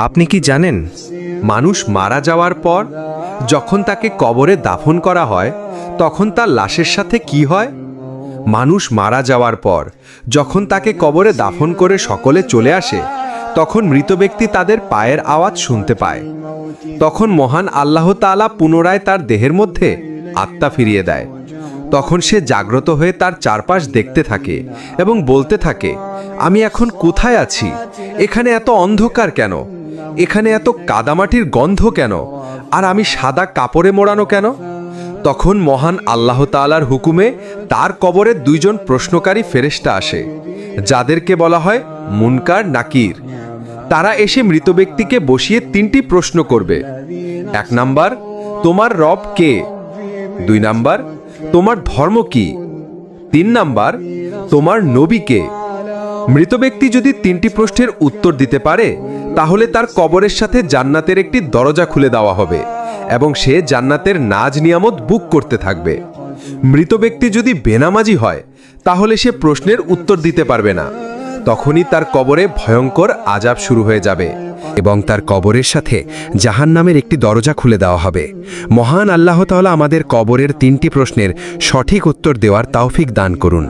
আপনি কি জানেন, মানুষ মারা যাওয়ার পর যখন তাকে কবরে দাফন করা হয় তখন তার লাশের সাথে কি হয়? মানুষ মারা যাওয়ার পর যখন তাকে কবরে দাফন করে সকলে চলে আসে, তখন মৃত ব্যক্তি তাদের পায়ের আওয়াজ শুনতে পায়। তখন মহান আল্লাহ তাআলা পুনরায় তার দেহের মধ্যে আত্মা ফিরিয়ে দেয়। তখন সে জাগ্রত হয়ে তার চারপাশ দেখতে থাকে এবং বলতে থাকে, আমি এখন কোথায় আছি? এখানে এত অন্ধকার কেন? এখানে এত কাদামাটির গন্ধ কেন? আর আমি সাদা কাপড়ে মোড়ানো কেন? তখন মহান আল্লাহ তাআলার হুকুমে তার কবরে দুইজন প্রশ্নকারী ফেরেশতা আসে, যাদেরকে বলা হয় মুনকার নাকির। তারা এসে মৃত ব্যক্তিকে বসিয়ে তিনটি প্রশ্ন করবে। 1 নাম্বার, তোমার রব কে? 2 নাম্বার, তোমার ধর্ম কি? 3 নাম্বার, তোমার নবী কে? মৃত ব্যক্তি যদি তিনটি প্রশ্নের উত্তর দিতে পারে, তাহলে তার কবরের সাথে জান্নাতের একটি দরজা খুলে দেওয়া হবে এবং সে জান্নাতের নাজ নিয়ামত বুক করতে থাকবে। মৃত ব্যক্তি যদি বেনামাজি হয়, তাহলে সে প্রশ্নের উত্তর দিতে পারবে না। তখনই তার কবরে ভয়ঙ্কর আযাব শুরু হয়ে যাবে এবং তার কবরের সাথে জাহান্নামের একটি দরজা খুলে দেওয়া হবে। মহান আল্লাহ তাআলা আমাদের কবরের 3টি প্রশ্নের সঠিক উত্তর দেওয়ার তৌফিক দান করুন।